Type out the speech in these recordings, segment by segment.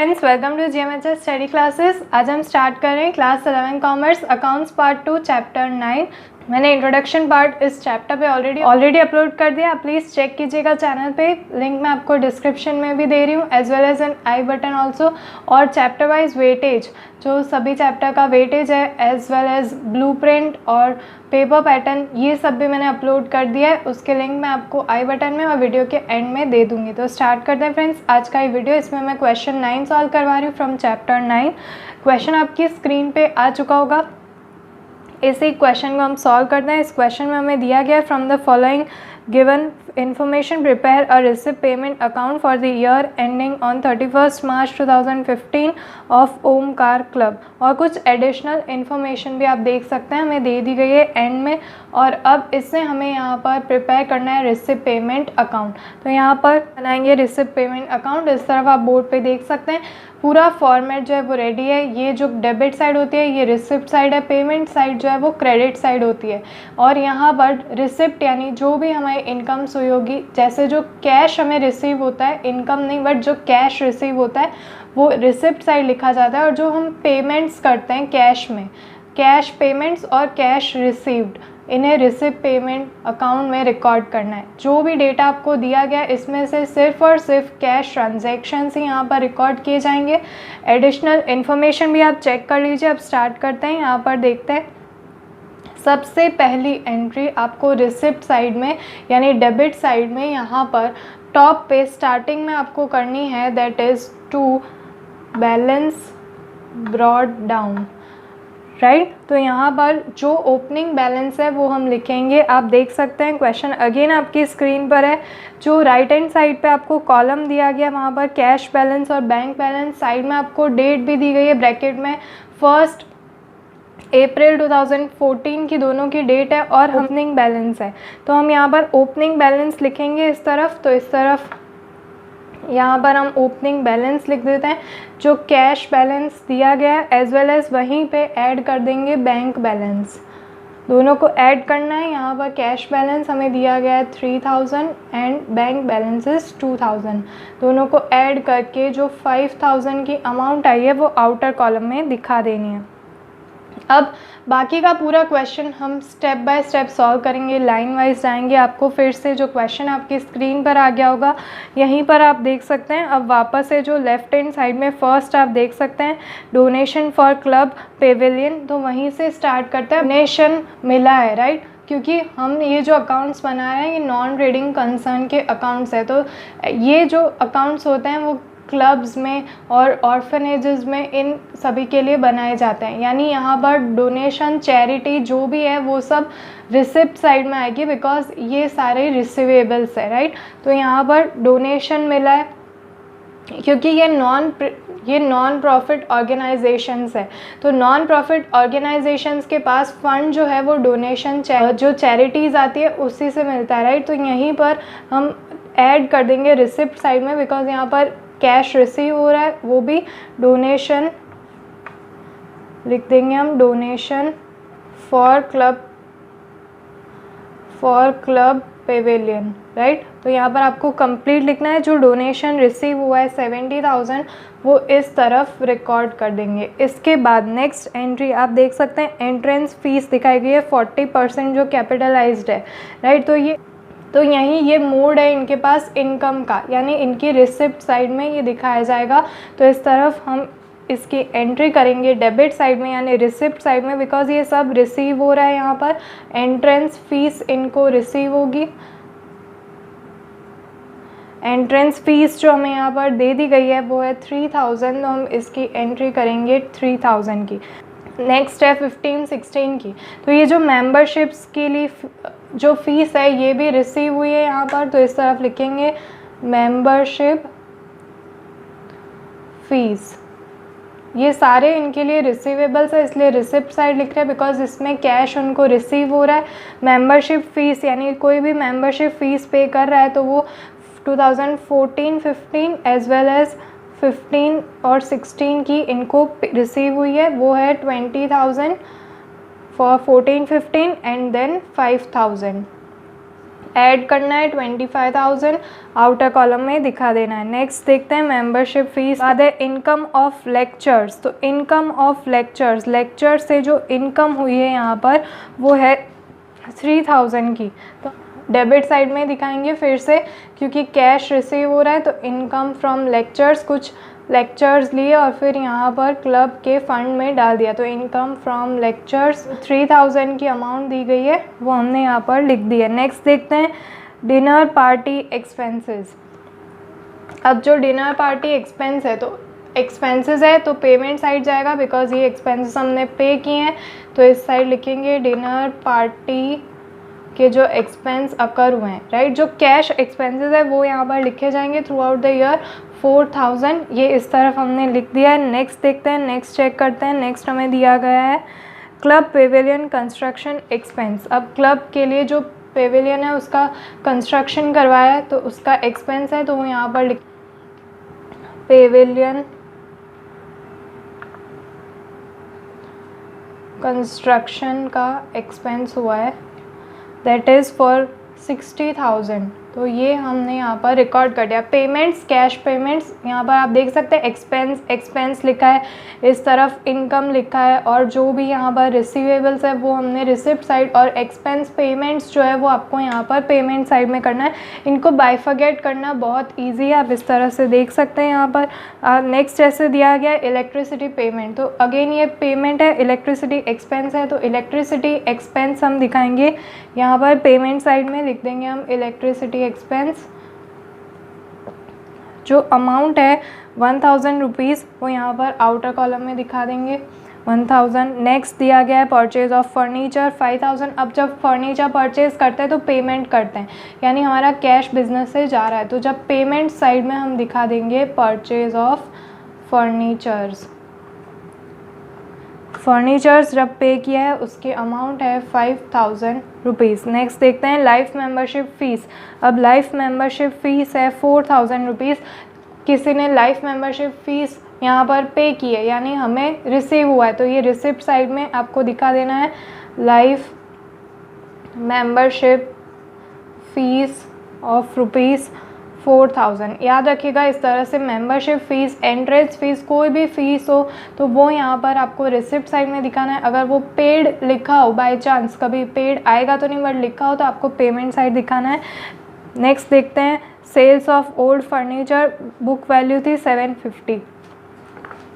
Friends, welcome to GMHS study classes. आज हम start कर रहे हैं class 11 commerce accounts part 2 chapter 9। मैंने इंट्रोडक्शन पार्ट इस चैप्टर पे ऑलरेडी अपलोड कर दिया। आप प्लीज़ चेक कीजिएगा चैनल पे, लिंक मैं आपको डिस्क्रिप्शन में भी दे रही हूँ, as well as an I button also. और चैप्टर वाइज वेटेज, जो सभी चैप्टर का वेटेज है, एज वेल एज ब्लूप्रिंट और पेपर पैटर्न, ये सब भी मैंने अपलोड कर दिया है। उसके लिंक मैं आपको आई बटन में और वीडियो के एंड में दे दूँगी। तो स्टार्ट करते हैं फ्रेंड्स आज का ये वीडियो। इसमें मैं क्वेश्चन 9 सॉल्व करवा रही हूँ फ्रॉम चैप्टर 9। क्वेश्चन आपकी स्क्रीन पे आ चुका होगा। इसी क्वेश्चन को हम सॉल्व करते हैं। इस क्वेश्चन में हमें दिया गया है from the following given information prepare a receipt payment account for the year ending on 31st March 2015 of Omkar club. और कुछ एडिशनल इन्फॉर्मेशन भी आप देख सकते हैं हमें दे दी गई है एंड में। और अब इससे हमें यहाँ पर प्रिपेयर करना है रिसिप्ट पेमेंट अकाउंट। तो यहाँ पर बनाएंगे रिसिप्ट पेमेंट अकाउंट। इस तरफ आप बोर्ड पे देख सकते हैं पूरा फॉर्मेट जो है वो रेडी है। ये जो डेबिट साइड होती है ये रिसिप्ट साइड है, पेमेंट साइड जो है वो क्रेडिट साइड होती है। और यहाँ पर रिसिप्ट यानी जो भी हमारी इनकम हुई होगी, जैसे जो कैश हमें रिसीव होता है, इनकम नहीं बट जो कैश रिसीव होता है वो रिसिप्ट साइड लिखा जाता है। और जो हम पेमेंट्स करते हैं कैश में, कैश पेमेंट्स और कैश रिसीव्ड, इन्हें रिसिप्ट पेमेंट अकाउंट में रिकॉर्ड करना है। जो भी डेटा आपको दिया गया इसमें से सिर्फ और सिर्फ कैश ट्रांजैक्शंस ही यहाँ पर रिकॉर्ड किए जाएंगे। एडिशनल इन्फॉर्मेशन भी आप चेक कर लीजिए। अब स्टार्ट करते हैं। यहाँ पर देखते हैं सबसे पहली एंट्री आपको रिसिप्ट साइड में यानी डेबिट साइड में यहाँ पर टॉप पे स्टार्टिंग में आपको करनी है, that is to balance brought down, right. तो यहाँ पर जो ओपनिंग बैलेंस है वो हम लिखेंगे। आप देख सकते हैं क्वेश्चन अगेन आपकी स्क्रीन पर है। जो राइट हैंड साइड पे आपको कॉलम दिया गया वहाँ पर कैश बैलेंस और बैंक बैलेंस, साइड में आपको डेट भी दी गई है ब्रैकेट में, 1 अप्रैल 2014 की दोनों की डेट है और ओपनिंग बैलेंस है। तो हम यहाँ पर ओपनिंग बैलेंस लिखेंगे इस तरफ। तो इस तरफ यहाँ पर हम ओपनिंग बैलेंस लिख देते हैं। जो कैश बैलेंस दिया गया है एज वेल एज वहीं पे ऐड कर देंगे बैंक बैलेंस, दोनों को ऐड करना है। यहाँ पर कैश बैलेंस हमें दिया गया है 3000 एंड बैंक बैलेंस इज 2000, दोनों को ऐड करके जो 5000 की अमाउंट आई है वो आउटर कॉलम में दिखा देनी है। अब बाकी का पूरा क्वेश्चन हम स्टेप बाय स्टेप सॉल्व करेंगे, लाइन वाइज जाएंगे। आपको फिर से जो क्वेश्चन आपकी स्क्रीन पर आ गया होगा यहीं पर आप देख सकते हैं। अब वापस से जो लेफ्ट हैंड साइड में फर्स्ट आप देख सकते हैं डोनेशन फॉर क्लब पेविलियन, तो वहीं से स्टार्ट करते हैं। डोनेशन मिला है, राइट, क्योंकि हम ये जो अकाउंट्स बना रहे हैं ये नॉन ट्रेडिंग कंसर्न के अकाउंट्स है। तो ये जो अकाउंट्स होते हैं वो क्लब्स में और ऑर्फनेजेस में इन सभी के लिए बनाए जाते हैं। यानी यहाँ पर डोनेशन, चैरिटी जो भी है वो सब रिसिप्ट साइड में आएगी, बिकॉज ये सारे रिसीवेबल्स है, राइट। तो यहाँ पर डोनेशन मिला है क्योंकि ये नॉन प्रॉफिट ऑर्गेनाइजेशंस है। तो नॉन प्रॉफिट ऑर्गेनाइजेशंस के पास फंड जो है वो डोनेशन जो चैरिटीज़ आती है उसी से मिलता है, राइट। तो यहीं पर हम ऐड कर देंगे रिसिप्ट साइड में, बिकॉज यहाँ पर कैश रिसीव हो रहा है, वो भी डोनेशन लिख देंगे हम, donation for club Pavilion, right. तो यहाँ पर आपको कंप्लीट लिखना है। जो डोनेशन रिसीव हुआ है 70,000 वो इस तरफ रिकॉर्ड कर देंगे। इसके बाद नेक्स्ट एंट्री आप देख सकते हैं एंट्रेंस फीस दिखाई गई है 40% जो कैपिटलाइज्ड है, राइट। तो यहीं ये मोड है इनके पास इनकम का, यानी इनकी रिसिप्ट साइड में ये दिखाया जाएगा। तो इस तरफ हम इसकी एंट्री करेंगे डेबिट साइड में यानी रिसिप्ट साइड में, बिकॉज ये सब रिसीव हो रहा है। यहाँ पर एंट्रेंस फीस इनको रिसीव होगी। एंट्रेंस फीस जो हमें यहाँ पर दे दी गई है वो है 3000, तो हम इसकी एंट्री करेंगे 3000 की। नेक्स्ट है 15-16 की। तो ये जो मेंबरशिप्स के लिए जो फीस है ये भी रिसीव हुई है यहाँ पर। तो इस तरफ लिखेंगे मेंबरशिप फीस, ये सारे इनके लिए रिसीवेबल्स है इसलिए रिसिप्ट साइड लिख रहे हैं, बिकॉज इसमें कैश उनको रिसीव हो रहा है। मेंबरशिप फीस यानी कोई भी मेंबरशिप फीस पे कर रहा है तो वो 2014-15 एज वेल एज 15 और 16 की इनको रिसीव हुई है, वो है 20,000 फॉर 14-15 एंड देन 5,000। ऐड करना है 25,000, आउटर कॉलम में दिखा देना है। नेक्स्ट देखते हैं मेंबरशिप फीस। बाद है इनकम ऑफ लेक्चर्स। तो इनकम ऑफ लेक्चर्स, लेक्चर से जो इनकम हुई है यहाँ पर वो है 3,000 की। तो डेबिट साइड में दिखाएंगे फिर से, क्योंकि कैश रिसीव हो रहा है। तो इनकम फ्रॉम लेक्चर्स, कुछ लेक्चर्स लिए और फिर यहाँ पर क्लब के फंड में डाल दिया। तो इनकम फ्रॉम लेक्चर्स 3,000 की अमाउंट दी गई है, वो हमने यहाँ पर लिख दी है। नेक्स्ट देखते हैं डिनर पार्टी एक्सपेंसेस। अब जो डिनर पार्टी एक्सपेंस है, तो एक्सपेंसेस है तो पेमेंट साइड जाएगा, बिकॉज ये एक्सपेंसेस हमने पे किए हैं। तो इस साइड लिखेंगे डिनर पार्टी के जो एक्सपेंस अकर हुए हैं, राइट। जो कैश एक्सपेंसेस है वो यहाँ पर लिखे जाएंगे थ्रू आउट द ईयर 4,000, ये इस तरफ हमने लिख दिया है। नेक्स्ट देखते हैं, नेक्स्ट चेक करते हैं। नेक्स्ट हमें दिया गया है क्लब पेविलियन कंस्ट्रक्शन एक्सपेंस। अब क्लब के लिए जो पेविलियन है उसका कंस्ट्रक्शन करवाया है, तो उसका एक्सपेंस है, तो वो यहाँ पर लिख पेविलियन कंस्ट्रक्शन का एक्सपेंस हुआ है, दैट इज़ फॉर 60,000। तो ये हमने यहाँ पर रिकॉर्ड कर दिया। पेमेंट्स, कैश पेमेंट्स, यहाँ पर आप देख सकते हैं एक्सपेंस लिखा है, इस तरफ इनकम लिखा है, और जो भी यहाँ पर रिसीवेबल्स है वो हमने रिसिप्ट साइड, और एक्सपेंस पेमेंट्स जो है वो आपको यहाँ पर पेमेंट साइड में करना है। इनको बाइफर्गेट करना बहुत ईजी है, आप इस तरह से देख सकते हैं यहाँ पर। नेक्स्ट जैसे दिया गया इलेक्ट्रिसिटी पेमेंट, तो अगेन ये पेमेंट है, इलेक्ट्रिसिटी एक्सपेंस है, तो इलेक्ट्रिसिटी एक्सपेंस हम दिखाएंगे यहाँ पर पेमेंट साइड में, लिख देंगे हम इलेक्ट्रिसिटी एक्सपेंस। जो अमाउंट है 1,000 रुपीज़, वो यहाँ पर आउटर कॉलम में दिखा देंगे 1,000। नेक्स्ट दिया गया है परचेज ऑफ फर्नीचर 5,000। अब जब फर्नीचर परचेज करते हैं तो पेमेंट करते हैं, यानी हमारा कैश बिजनेस से जा रहा है, तो जब पेमेंट साइड में हम दिखा देंगे परचेज ऑफ फर्नीचर्स। फर्नीचर्स जब पे किया है उसकी अमाउंट है 5,000 रुपीज़। नेक्स्ट देखते हैं लाइफ मेंबरशिप फ़ीस। अब लाइफ मेंबरशिप फ़ीस है 4,000 रुपीज़। किसी ने लाइफ मेंबरशिप फ़ीस यहाँ पर पे की है, यानी हमें रिसीव हुआ है, तो ये रिसिप्ट साइड में आपको दिखा देना है life membership fees of rupees 4,000। याद रखिएगा इस तरह से मेंबरशिप फ़ीस, एंट्रेंस फ़ीस, कोई भी फ़ीस हो तो वो यहाँ पर आपको रिसिप्ट साइड में दिखाना है। अगर वो पेड लिखा हो, बाय चांस कभी पेड आएगा तो नहीं, बट लिखा हो तो आपको पेमेंट साइड दिखाना है। नेक्स्ट देखते हैं sales of old furniture, book value थी 750।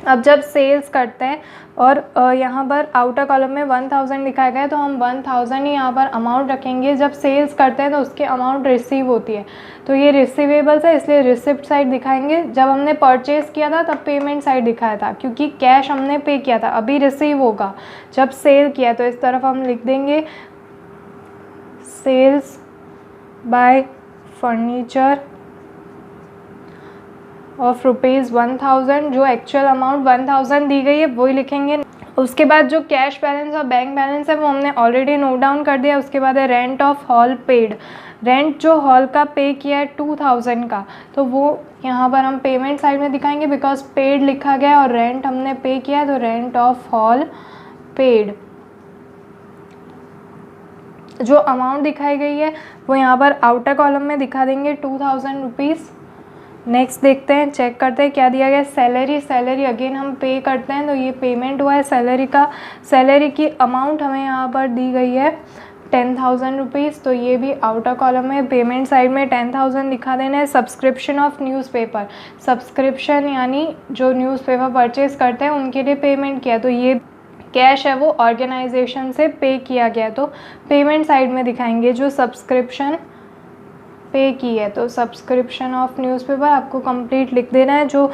अब जब सेल्स करते हैं और यहाँ पर आउटर कॉलम में 1,000 दिखाया गया है, तो हम 1,000 ही यहाँ पर अमाउंट रखेंगे। जब सेल्स करते हैं तो उसकी अमाउंट रिसीव होती है, तो ये रिसीवेबल्स है, इसलिए रिसिप्ट साइड दिखाएंगे। जब हमने परचेज़ किया था तब पेमेंट साइड दिखाया था, क्योंकि कैश हमने पे किया था, अभी रिसीव होगा जब सेल किया। तो इस तरफ हम लिख देंगे sales by furniture of rupees 1,000। जो एक्चुअल अमाउंट 1,000 दी गई है वही लिखेंगे। उसके बाद जो कैश बैलेंस और बैंक बैलेंस है वो हमने ऑलरेडी नोट डाउन कर दिया। उसके बाद है rent of hall paid. Rent जो हॉल का पे किया है 2,000 का, तो वो यहाँ पर हम पेमेंट साइड में दिखाएंगे, बिकॉज पेड लिखा गया और रेंट हमने पे किया है, तो रेंट ऑफ हॉल पेड। जो अमाउंट दिखाई गई है वो यहाँ पर आउटर कॉलम में दिखा देंगे 2,000 रुपीज़। नेक्स्ट देखते हैं, चेक करते हैं क्या दिया गया। सैलरी, सैलरी अगेन हम पे करते हैं, तो ये पेमेंट हुआ है सैलरी का। सैलरी की अमाउंट हमें यहाँ पर दी गई है 10,000 रुपीज़, तो ये भी आउटर कॉलम में पेमेंट साइड में 10,000 दिखा देना है। सब्सक्रिप्शन ऑफ न्यूज़पेपर, सब्सक्रिप्शन यानी जो न्यूज़पेपर परचेज़ करते हैं उनके लिए पेमेंट किया, तो ये कैश है वो ऑर्गेनाइजेशन से पे किया गया, तो पेमेंट साइड में दिखाएंगे जो सब्सक्रिप्शन पे की है। तो सब्सक्रिप्शन ऑफ न्यूज़पेपर आपको कंप्लीट लिख देना है। जो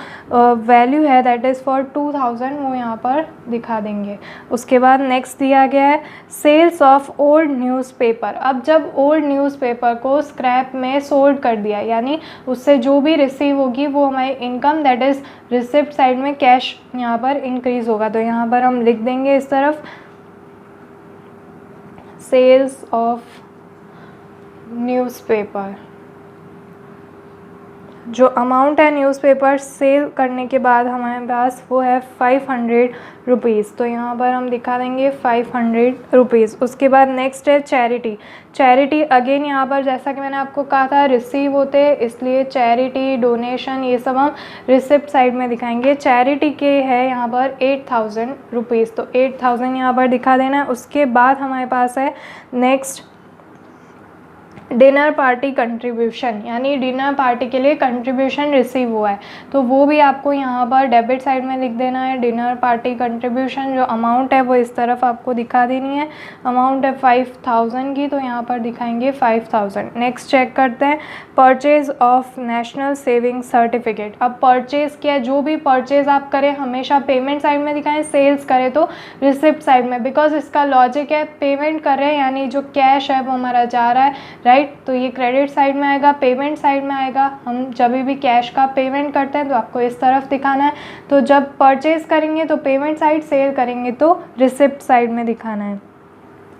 वैल्यू है दैट इज़ फॉर 2,000 वो यहाँ पर दिखा देंगे। उसके बाद नेक्स्ट दिया गया है सेल्स ऑफ ओल्ड न्यूज़पेपर। अब जब ओल्ड न्यूज़पेपर को स्क्रैप में सोल्ड कर दिया, यानी उससे जो भी रिसीव होगी वो हमारी income that is receipt side में कैश यहाँ पर इंक्रीज़ होगा, तो यहाँ पर हम लिख देंगे इस तरफ सेल्स ऑफ न्यूज़पेपर जो अमाउंट है न्यूज़पेपर सेल करने के बाद हमारे पास वो है 500 रुपीज़। तो यहाँ पर हम दिखा देंगे 500 रुपीज़। उसके बाद नेक्स्ट है चैरिटी। चैरिटी अगेन यहाँ पर जैसा कि मैंने आपको कहा था रिसीव होते हैं, इसलिए चैरिटी डोनेशन ये सब हम रिसिप्ट साइड में दिखाएंगे। चैरिटी के है यहाँ पर 8000 रुपीज़, तो 8000 यहाँ पर दिखा देना है। उसके बाद हमारे पास है नेक्स्ट डिनर पार्टी कंट्रीब्यूशन, यानी डिनर पार्टी के लिए कंट्रीब्यूशन रिसीव हुआ है, तो वो भी आपको यहाँ पर डेबिट साइड में लिख देना है। डिनर पार्टी कंट्रीब्यूशन जो अमाउंट है वो इस तरफ आपको दिखा देनी है। अमाउंट है 5000 की, तो यहाँ पर दिखाएंगे 5000। नेक्स्ट चेक करते हैं purchase of national saving certificate. अब परचेज क्या है, जो भी परचेज आप करें हमेशा पेमेंट साइड में दिखाएं, सेल्स करें तो रिसिप्ट साइड में, बिकॉज इसका लॉजिक है पेमेंट कर रहे हैं यानी जो कैश है वो हमारा जा रहा है, राइट। तो ये क्रेडिट साइड में आएगा, पेमेंट साइड में आएगा। हम जब भी कैश का पेमेंट करते हैं तो आपको इस तरफ दिखाना है। तो जब परचेज करेंगे तो पेमेंट साइड, सेल करेंगे तो रिसिप्ट साइड में दिखाना है।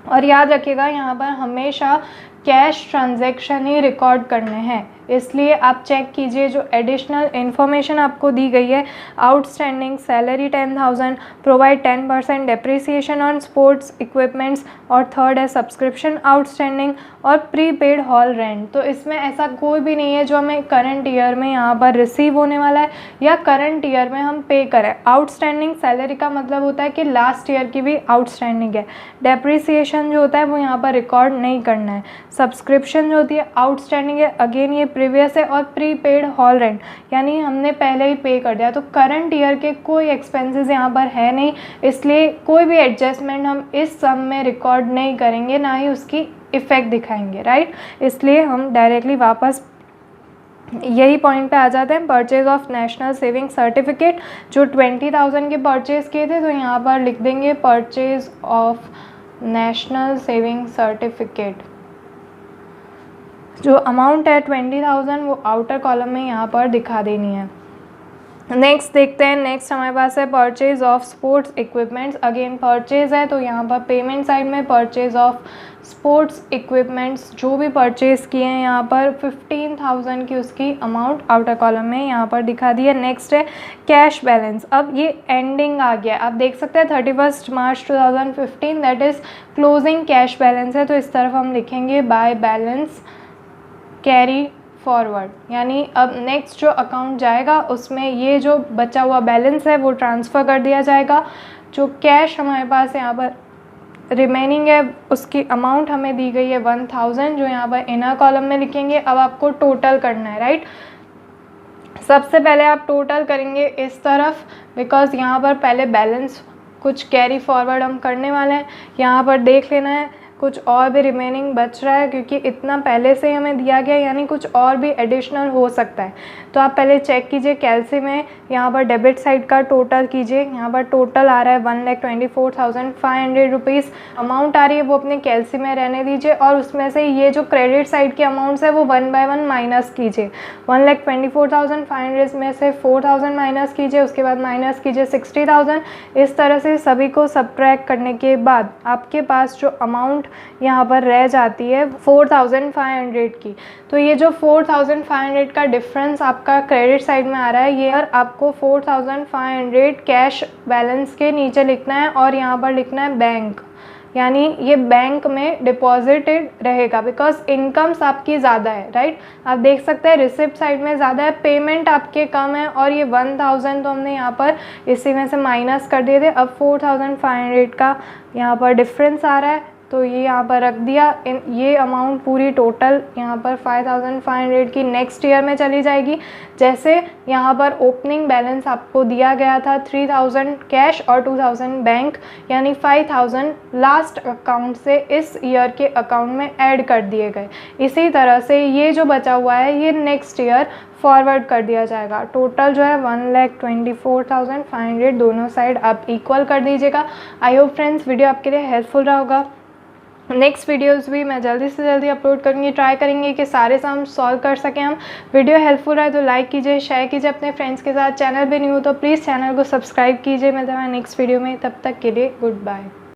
और याद रखिएगा यहाँ पर हमेशा कैश ट्रांजैक्शन ही रिकॉर्ड करने हैं, इसलिए आप चेक कीजिए जो एडिशनल इन्फॉर्मेशन आपको दी गई है। Outstanding salary 10,000, provide 10% depreciation on sports equipments, और थर्ड है सब्सक्रिप्शन आउटस्टैंडिंग और प्रीपेड हॉल रेंट। तो इसमें ऐसा कोई भी नहीं है जो हमें करंट ईयर में यहाँ पर रिसीव होने वाला है या करंट ईयर में हम पे करें। आउटस्टैंडिंग सैलरी का मतलब होता है कि लास्ट ईयर की भी आउटस्टैंडिंग है। डेप्रिसिएशन जो होता है वो यहाँ पर रिकॉर्ड नहीं करना है। सब्सक्रिप्शन जो होती है आउटस्टैंडिंग है, अगेन ये प्रीवियस है। और प्रीपेड हॉल रेंट यानी हमने पहले ही पे कर दिया, तो करंट ईयर के कोई एक्सपेंसेस यहाँ पर है नहीं, इसलिए कोई भी एडजस्टमेंट हम इस सम में रिकॉर्ड नहीं करेंगे, ना ही उसकी इफ़ेक्ट दिखाएंगे, राइट। इसलिए हम डायरेक्टली वापस यही पॉइंट पे आ जाते हैं। Purchase of national saving certificate जो 20,000 के परचेज़ किए थे, तो यहाँ पर लिख देंगे purchase of national saving certificate. जो अमाउंट है 20,000 वो आउटर कॉलम में यहाँ पर दिखा देनी है। नेक्स्ट देखते हैं, नेक्स्ट हमारे पास है purchase of sports equipments. Again purchase है तो यहाँ पर पेमेंट साइड में परचेज ऑफ स्पोर्ट्स इक्विपमेंट्स जो भी परचेज किए हैं यहाँ पर 15,000 की उसकी अमाउंट आउटर कॉलम में यहाँ पर दिखा दी है। नेक्स्ट है कैश बैलेंस। अब ये एंडिंग आ गया, आप देख सकते हैं 31 मार्च 2015 that is closing cash balance है, तो इस तरफ हम लिखेंगे बाय बैलेंस कैरी फॉरवर्ड, यानी अब नेक्स्ट जो अकाउंट जाएगा उसमें ये जो बचा हुआ बैलेंस है वो ट्रांसफ़र कर दिया जाएगा। जो कैश हमारे पास यहाँ पर रिमेनिंग है उसकी अमाउंट हमें दी गई है 1000, जो यहाँ पर इनर कॉलम में लिखेंगे। अब आपको टोटल करना है, राइट। सबसे पहले आप टोटल करेंगे इस तरफ, बिकॉज यहाँ पर पहले बैलेंस कुछ कैरी फॉरवर्ड हम करने वाले हैं। यहाँ पर देख लेना है कुछ और भी रिमेनिंग बच रहा है, क्योंकि इतना पहले से हमें दिया गया, यानी कुछ और भी एडिशनल हो सकता है। तो आप पहले चेक कीजिए कैलसी में, यहाँ पर डेबिट साइड का टोटल कीजिए। यहाँ पर टोटल आ रहा है 1,24,500 रुपीज़ अमाउंट आ रही है, वो अपने कैलसी में रहने दीजिए। और उसमें से ये जो क्रेडिट साइड के अमाउंट्स है वो 1 बाय 1 माइनस कीजिए। 1,24,500 में से 4,000 माइनस कीजिए, उसके बाद माइनस कीजिए 60,000। इस तरह से सभी को सब्ट्रैक्ट करने के बाद आपके पास जो अमाउंट यहाँ पर रह जाती है 4,500 की। तो ये जो 4,500 का डिफरेंस आपका क्रेडिट साइड में आ रहा है, ये आपको 4,500 कैश बैलेंस के नीचे लिखना है और यहाँ पर लिखना है बैंक, यानी ये बैंक में डिपॉजिटेड रहेगा, बिकॉज इनकम्स आपकी ज़्यादा है, राइट। आप देख सकते हैं रिसिप्ट साइड में ज़्यादा है, पेमेंट आपके कम है, और ये 1,000 तो हमने यहाँ पर इसी में से माइनस कर दिए थे। अब 4,500 का यहाँ पर डिफरेंस आ रहा है, तो ये यहाँ पर रख दिया। ये अमाउंट पूरी टोटल यहाँ पर 5,500 की नेक्स्ट ईयर में चली जाएगी। जैसे यहाँ पर ओपनिंग बैलेंस आपको दिया गया था 3,000 कैश और 2,000 बैंक, यानी 5,000 लास्ट अकाउंट से इस ईयर के अकाउंट में ऐड कर दिए गए। इसी तरह से ये जो बचा हुआ है ये नेक्स्ट ईयर फॉरवर्ड कर दिया जाएगा। टोटल जो है 1,24,500 दोनों साइड आप इक्वल कर दीजिएगा। आई होप फ्रेंड्स वीडियो आपके लिए हेल्पफुल रहा होगा। नेक्स्ट वीडियोस भी मैं जल्दी से जल्दी अपलोड करूँगी, ट्राई करेंगे कि सारे सम सॉल्व कर सकें हम। वीडियो हेल्पफुल रहे तो लाइक कीजिए, शेयर कीजिए अपने फ्रेंड्स के साथ। चैनल पे न्यू हो तो प्लीज़ चैनल को सब्सक्राइब कीजिए। मिलते हैं नेक्स्ट वीडियो में, तब तक के लिए गुड बाय।